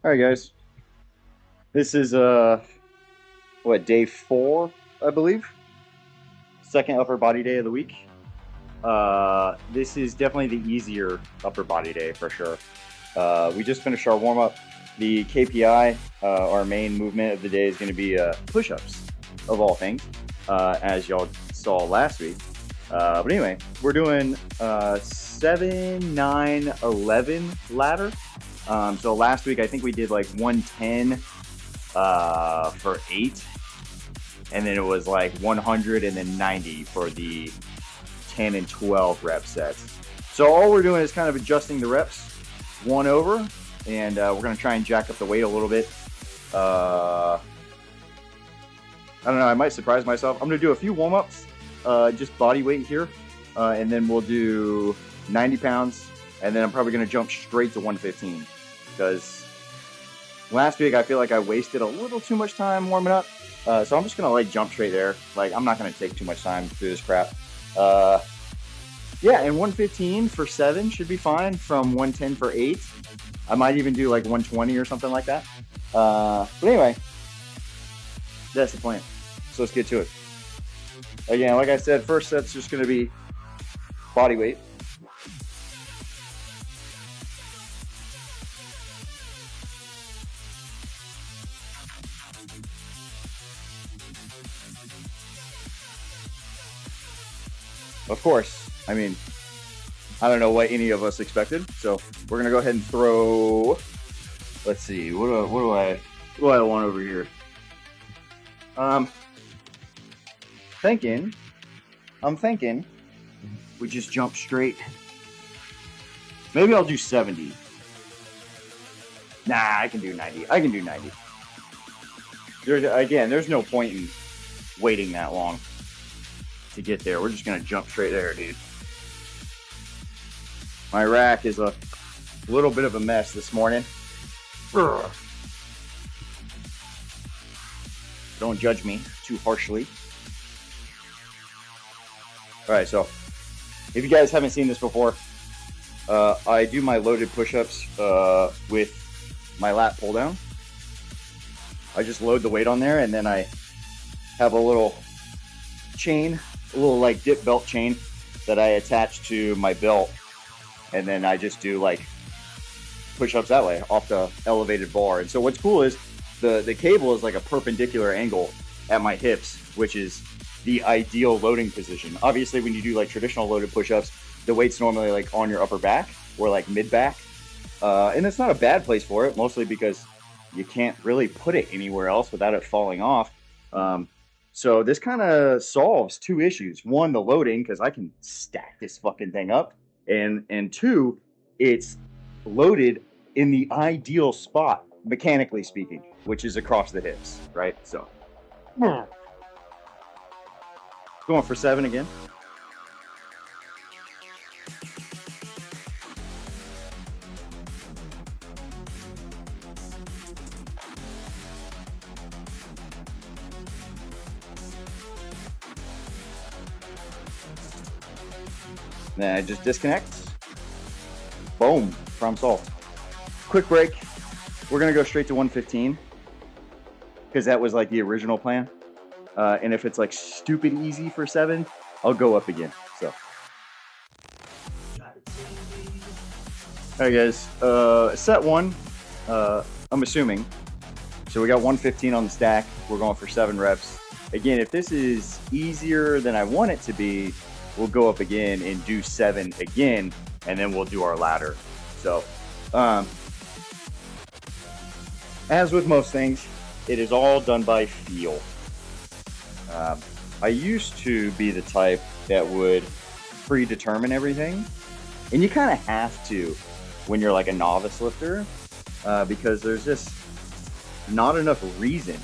All right, guys. This is what, day 4, I believe. Second upper body day of the week. This is definitely the easier upper body day for sure. We just finished our warm up. The KPI, our main movement of the day, is going to be push-ups, of all things, as y'all saw last week. But anyway, we're doing 7, 9, 11 ladder. So last week I think we did like 110 for 8, and then it was like 100 and then 90 for the 10 and 12 rep sets. So all we're doing is kind of adjusting the reps one over, and we're going to try and jack up the weight a little bit. I don't know, I might surprise myself. I'm going to do a few warm-ups, just body weight here, and then we'll do 90 pounds, and then I'm probably going to jump straight to 115, because last week I feel like I wasted a little too much time warming up. So I'm just going to like jump straight there. Like, I'm not going to take too much time through this crap. Yeah, and 115 for 7 should be fine from 110 for 8. I might even do like 120 or something like that. But anyway, that's the plan. So let's get to it. Again, like I said, first set's just going to be body weight. Of course, I mean, I don't know what any of us expected, so we're gonna go ahead and throw. Let's see, what do I want over here? I'm thinking we just jump straight. Maybe I'll do 70. Nah, I can do 90. I can do 90. There's no point in waiting that long to get there. We're just gonna jump straight there, dude. My rack is a little bit of a mess this morning. Ugh. Don't judge me too harshly. All right, so if you guys haven't seen this before, I do my loaded push-ups with my lat pull down. I just load the weight on there, and then I have a little chain, a little like dip belt chain that I attach to my belt, and then I just do like push-ups that way off the elevated bar. And so what's cool is the cable is like a perpendicular angle at my hips, which is the ideal loading position. Obviously, when you do like traditional loaded push-ups, the weight's normally like on your upper back or like mid-back, and it's not a bad place for it, mostly because you can't really put it anywhere else without it falling off. So this kind of solves two issues. One, the loading, because I can stack this fucking thing up. And two, it's loaded in the ideal spot, mechanically speaking, which is across the hips, right? So, going for 7 again. Then I just disconnect. Boom, problem solved. Quick break. We're gonna go straight to 115 because that was like the original plan. And if it's like stupid easy for 7, I'll go up again. So, all right, guys. Set 1. I'm assuming. So we got 115 on the stack. We're going for 7 reps. Again, if this is easier than I want it to be, we'll go up again and do 7 again, and then we'll do our ladder. So, as with most things, it is all done by feel. I used to be the type that would predetermine everything, and you kind of have to when you're like a novice lifter, because there's just not enough reason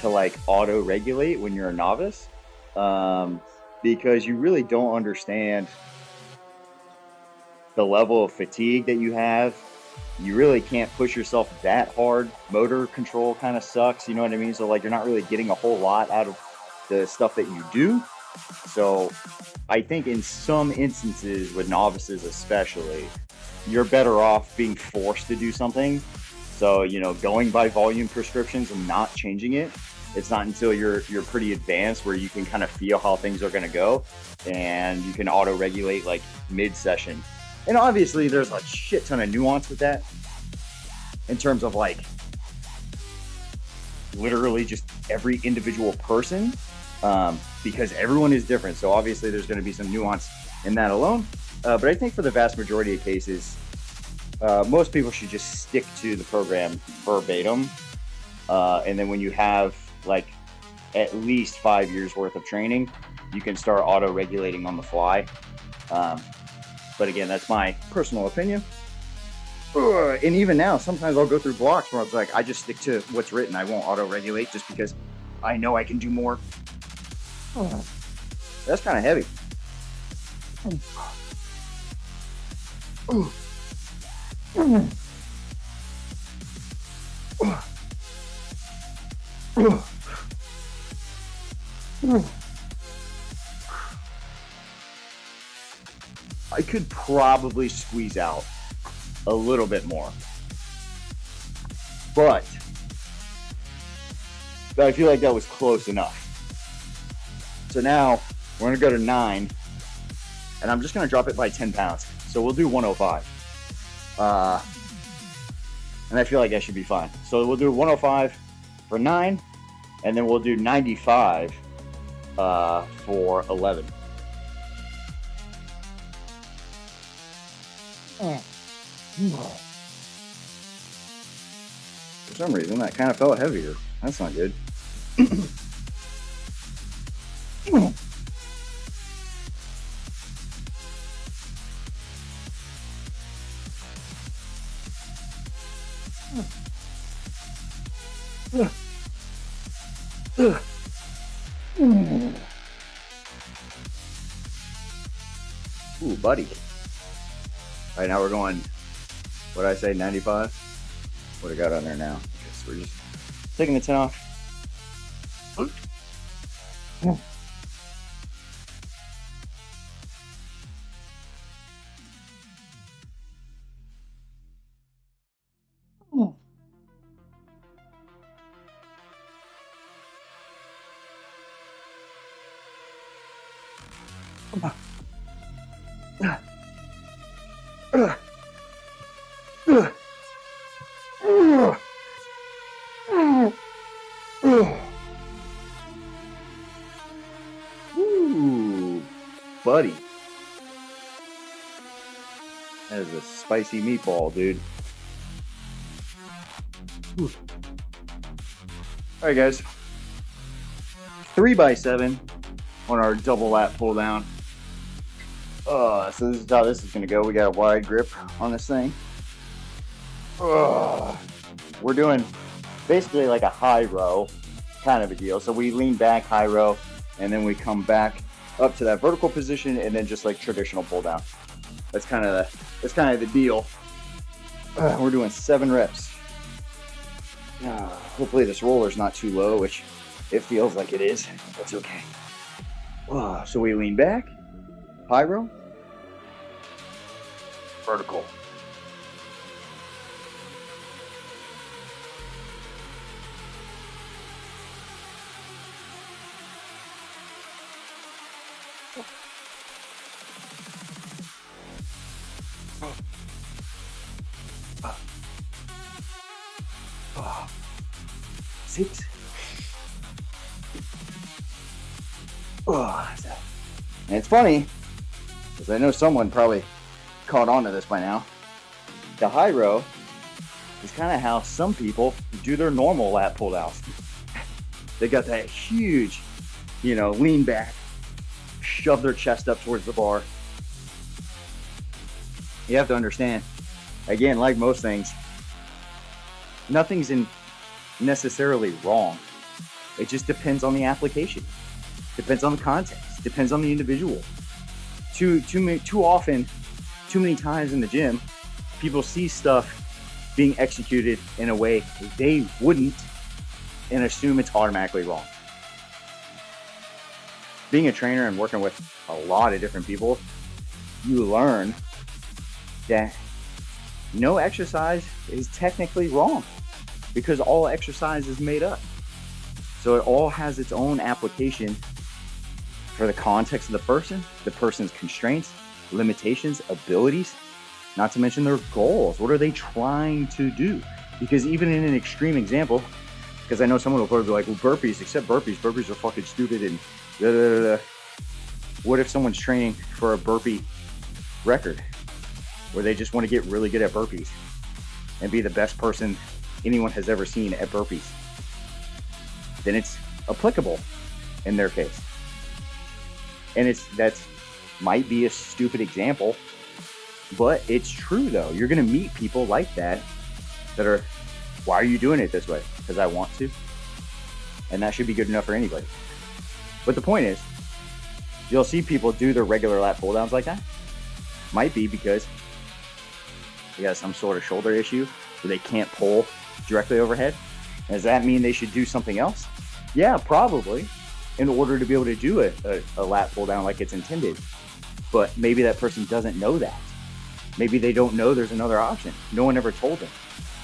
to like auto-regulate when you're a novice. Because you really don't understand the level of fatigue that you have. You really can't push yourself that hard. Motor control kind of sucks, you know what I mean? So like you're not really getting a whole lot out of the stuff that you do. So I think in some instances, with novices especially, you're better off being forced to do something So, you know, going by volume prescriptions and not changing it, it's not until you're pretty advanced where you can kind of feel how things are going to go, and you can auto regulate like mid session. And obviously there's a shit ton of nuance with that in terms of like literally just every individual person, because everyone is different. So obviously there's going to be some nuance in that alone. But I think for the vast majority of cases, most people should just stick to the program verbatim. And then when you have like at least 5 years worth of training, you can start auto regulating on the fly. But again, that's my personal opinion. And even now, sometimes I'll go through blocks where I was like, I just stick to what's written. I won't auto regulate just because I know I can do more. That's kind of heavy. I could probably squeeze out a little bit more, but I feel like that was close enough. So now we're gonna go to 9, and I'm just gonna drop it by 10 pounds. So we'll do 105. And I feel like I should be fine. So we'll do 105 for 9, and then we'll do 95 for 11. For some reason, that kind of felt heavier. That's not good. Ooh, buddy. All right, now we're going, what did I say, 95? What I got on there now? Okay, so we're just taking the 10 off. Ooh, buddy. That is a spicy meatball, dude. Ooh. All right, guys. 3x7 on our double lat pull down. So this is how this is going to go. We got a wide grip on this thing. We're doing basically like a high row kind of a deal. So we lean back, high row, and then we come back up to that vertical position, and then just like traditional pull down. That's kind of the deal. We're doing 7 reps. Hopefully this roller's not too low, which it feels like it is. That's okay. So we lean back, high row, vertical. Sit. And it's funny, because I know someone probably caught on to this by now. The high row is kind of how some people do their normal lat pull downs. They got that huge, lean back, shove their chest up towards the bar. You have to understand, again, like most things, nothing's necessarily wrong. It just depends on the application. Depends on the context. Depends on the individual. Too often, too many times in the gym, people see stuff being executed in a way they wouldn't and assume it's automatically wrong. Being a trainer and working with a lot of different people, you learn that no exercise is technically wrong because all exercise is made up. So it all has its own application for the context of the person's constraints, limitations, abilities, not to mention their goals. What are they trying to do? Because even in an extreme example, because I know someone will probably be like, well, burpees, except burpees are fucking stupid and da, da, da, da. What if someone's training for a burpee record where they just want to get really good at burpees and be the best person anyone has ever seen at burpees? Then it's applicable in their case. And that's might be a stupid example, but it's true though. You're going to meet people like that are, why are you doing it this way? Because I want to. And that should be good enough for anybody. But the point is, you'll see people do their regular lat pull downs like that. Might be because they got some sort of shoulder issue where they can't pull directly overhead. Does that mean they should do something else? Yeah, probably, in order to be able to do a lat pull down like it's intended. But maybe that person doesn't know that. Maybe they don't know there's another option. No one ever told them.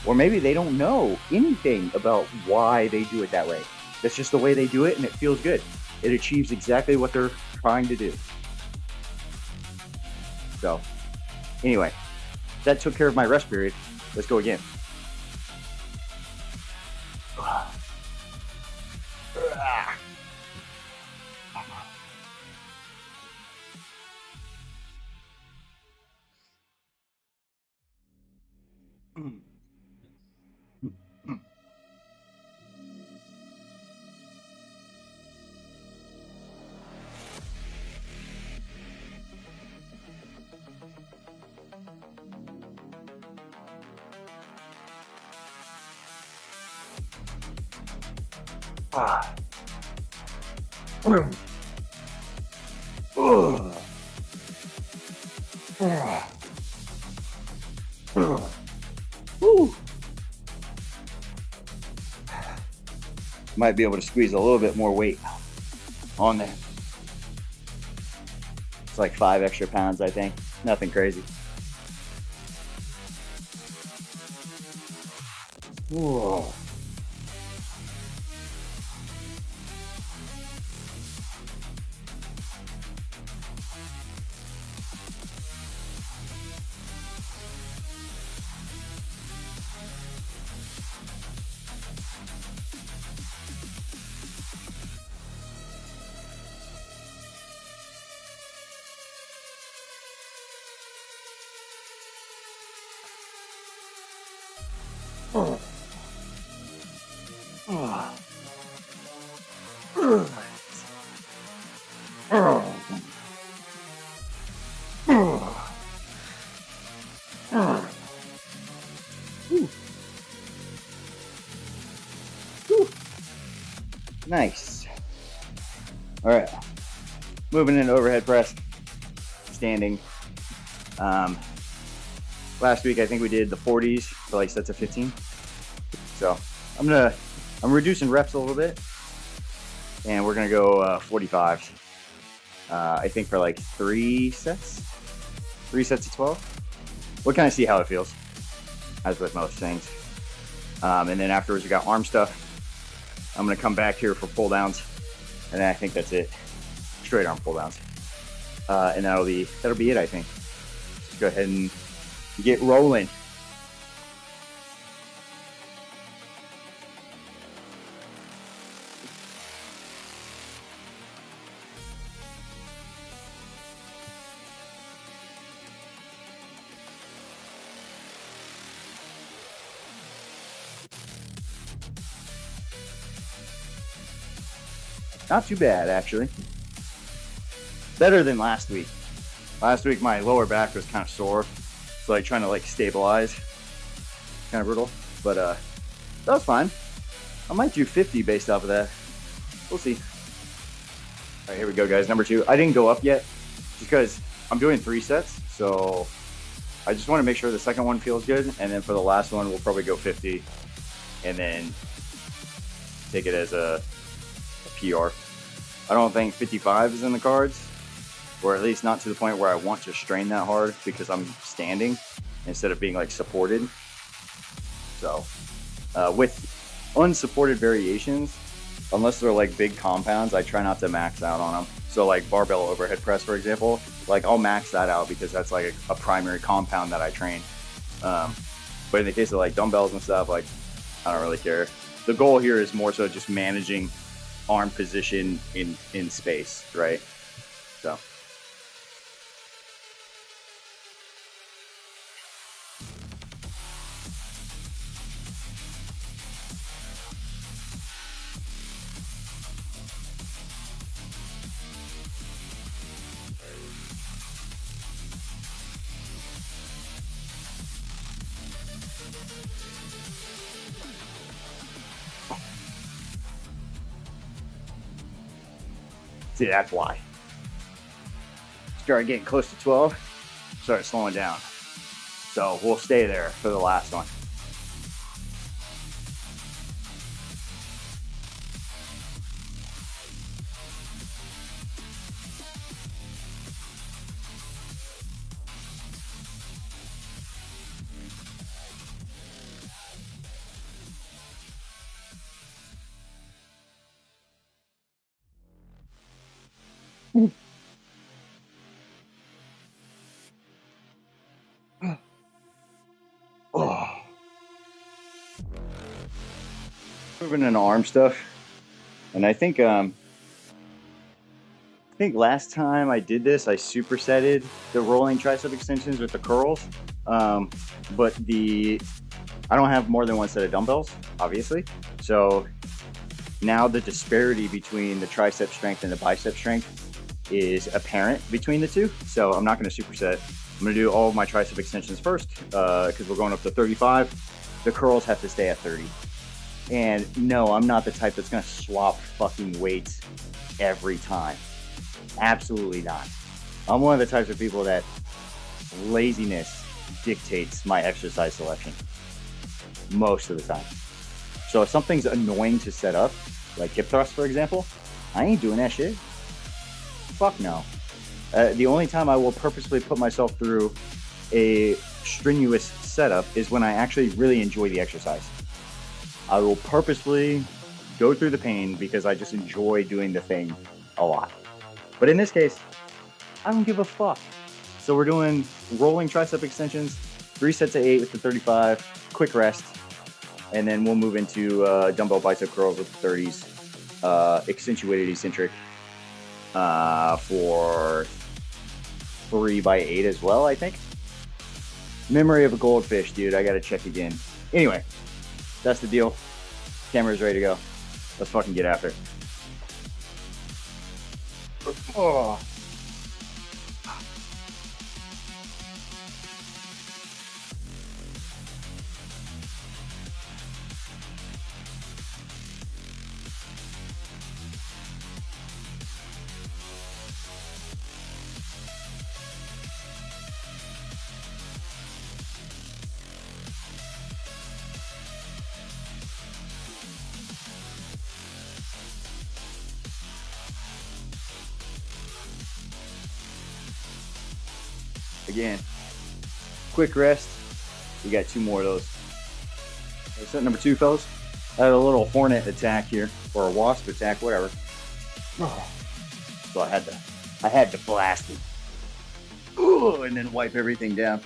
Or maybe they don't know anything about why they do it that way. That's just the way they do it and it feels good. It achieves exactly what they're trying to do. So, anyway, that took care of my rest period. Let's go again. Might be able to squeeze a little bit more weight on there. It's like 5 extra pounds, I think. Nothing crazy. Whoa. Nice. All right, moving into overhead press, standing. Last week I think we did the 40s for like sets of 15. So I'm reducing reps a little bit, and we're gonna go 45s. I think for like 3 sets of 12. We'll kind of see how it feels, as with most things. And then afterwards we got arm stuff. I'm gonna come back here for pull downs, and then I think that's it. Straight arm pull downs, and that'll be it. I think. Let's go ahead and get rolling. Not too bad, actually. Better than last week. Last week my lower back was kind of sore, so like trying to like stabilize, kind of brutal. But that was fine. I might do 50 based off of that. We'll see. All right, here we go, guys. Number 2. I didn't go up yet because I'm doing 3 sets, so I just want to make sure the second one feels good, and then for the last one we'll probably go 50, and then take it as a PR. I don't think 55 is in the cards, or at least not to the point where I want to strain that hard because I'm standing. instead of being like supported. So with unsupported variations, unless they're like big compounds, I try not to max out on them. So like barbell overhead press, for example, like I'll max that out because that's like a primary compound that I train. But in the case of like dumbbells and stuff, like I don't really care. The goal here is more so just managing arm position in space, right? So. See, that's why. Started getting close to 12, started slowing down. So we'll stay there for the last one. Oh. Moving into arm stuff, and I think last time I did this, I supersetted the rolling tricep extensions with the curls, but I don't have more than one set of dumbbells, obviously. So now the disparity between the tricep strength and the bicep strength is apparent between the two. So I'm not going to superset. I'm going to do all of my tricep extensions first because we're going up to 35. The curls have to stay at 30. And no, I'm not the type that's going to swap fucking weights every time. Absolutely not. I'm one of the types of people that laziness dictates my exercise selection most of the time. So if something's annoying to set up, like hip thrust, for example, I ain't doing that shit. Fuck no. The only time I will purposely put myself through a strenuous setup is when I actually really enjoy the exercise. I will purposefully go through the pain because I just enjoy doing the thing a lot. But in this case, I don't give a fuck. So we're doing rolling tricep extensions, 3 sets of 8 with the 35, quick rest, and then we'll move into dumbbell bicep curls with the 30s, accentuated eccentric for 3x8 as well, I think. Memory of a goldfish, dude. I gotta check again. Anyway, that's the deal. Camera's ready to go. Let's fucking get after it. Oh. Again, quick rest. We got 2 more of those. Okay, set number 2, fellas. I had a little hornet attack here, or a wasp attack, whatever. So I had to blast it. Ooh, and then wipe everything down.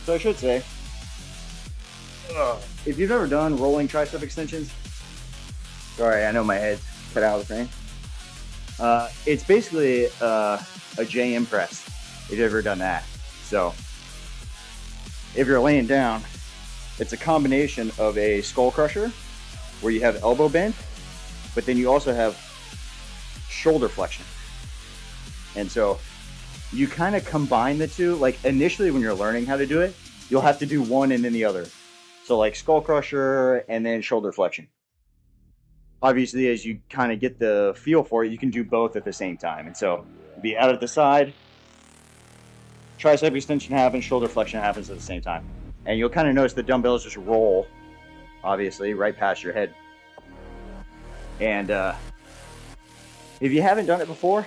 So I should say, if you've ever done rolling tricep extensions, sorry, I know my head's cut out of the frame. It's basically a JM press, if you've ever done that. So if you're laying down, it's a combination of a skull crusher, where you have elbow bend, but then you also have shoulder flexion. And so you kind of combine the two. Like initially when you're learning how to do it, you'll have to do one and then the other. So like skull crusher and then shoulder flexion. obviously, as you kind of get the feel for it, you can do both at the same time. And so be out at the side, tricep extension happens, shoulder flexion happens at the same time. And you'll kind of notice the dumbbells just roll, obviously, right past your head. And if you haven't done it before,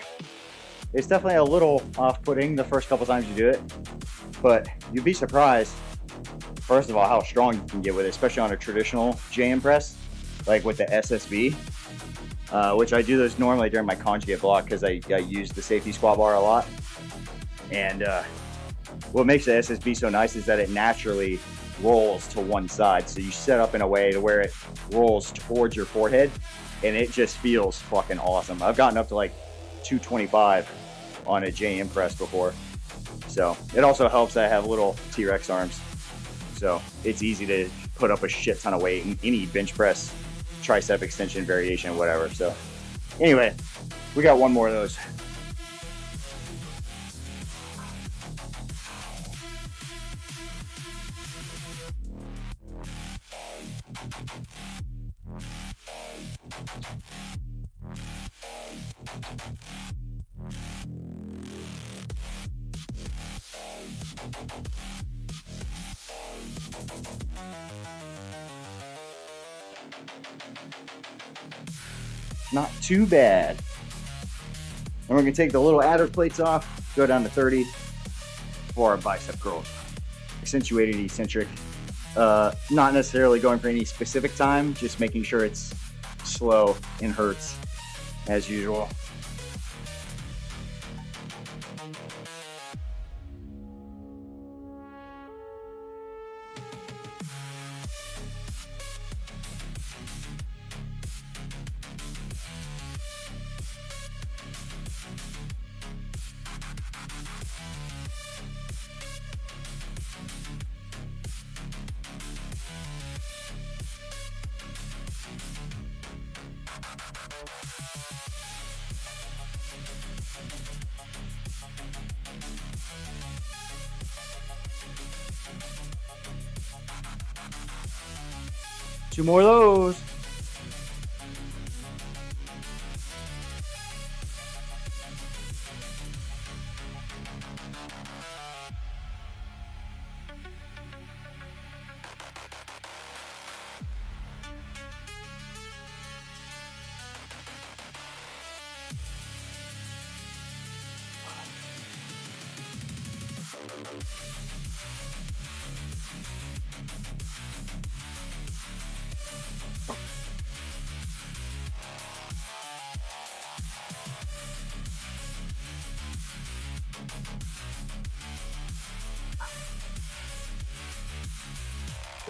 it's definitely a little off-putting the first couple times you do it. But you'd be surprised, first of all, how strong you can get with it, especially on a traditional JM press, like with the SSB, which I do those normally during my conjugate block because I use the safety squat bar a lot. And what makes the SSB so nice is that it naturally rolls to one side. So you set up in a way to where it rolls towards your forehead, and it just feels fucking awesome. I've gotten up to like 225 on a JM press before. So it also helps that I have little T-Rex arms. So it's easy to put up a shit ton of weight in any bench press, tricep extension variation, whatever. So anyway, we got one more of those. Not too bad. And we're gonna take the little adder plates off, go down to 30 for our bicep curls. Accentuated, eccentric. Not necessarily going for any specific time, just making sure it's slow and hurts as usual. Two more of those.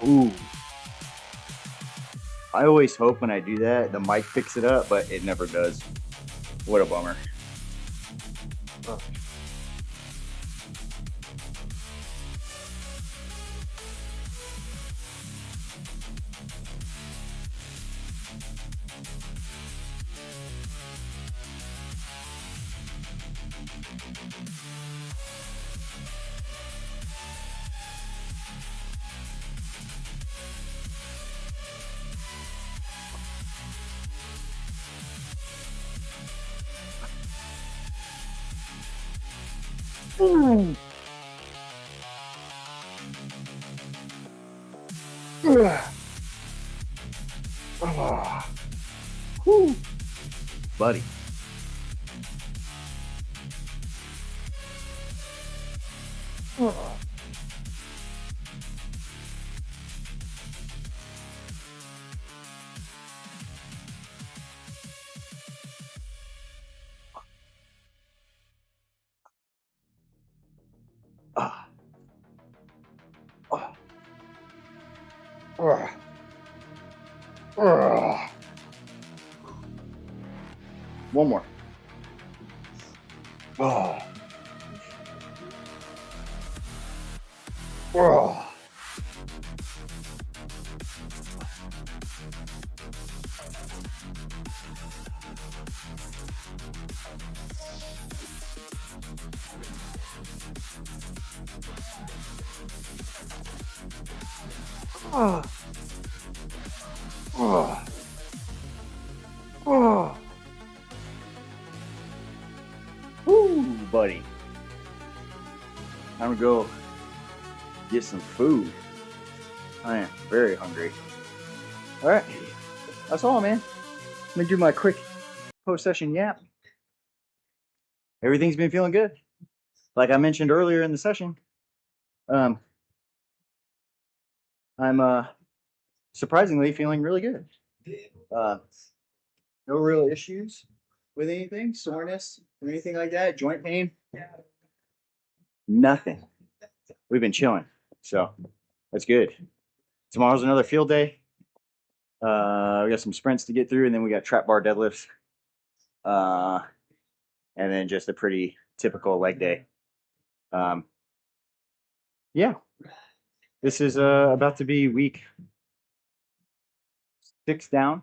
Ooh. I always hope when I do that, the mic picks it up, but it never does. What a bummer. Oh. Ooh. Oh. Whew. Buddy. Oh. Ah. Oh. Oh. Oh. One more. Oh. Oh. Oh. Oh. want to go get some food. I am very hungry. All right, that's all, man. Let me do my quick post-session yap. Everything's been feeling good. Like I mentioned earlier in the session, I'm surprisingly feeling really good. No real issues with anything, soreness or anything like that, joint pain, nothing. We've been chilling, so that's good. Tomorrow's another field day. We got some sprints to get through, and then we got trap bar deadlifts, and then just a pretty typical leg day. Yeah, this is about to be week 6 down,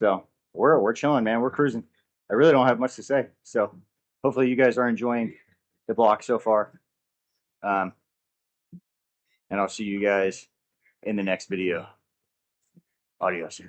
so we're chilling, man. We're cruising. I really don't have much to say, so hopefully you guys are enjoying the block so far. And I'll see you guys in the next video. Adios.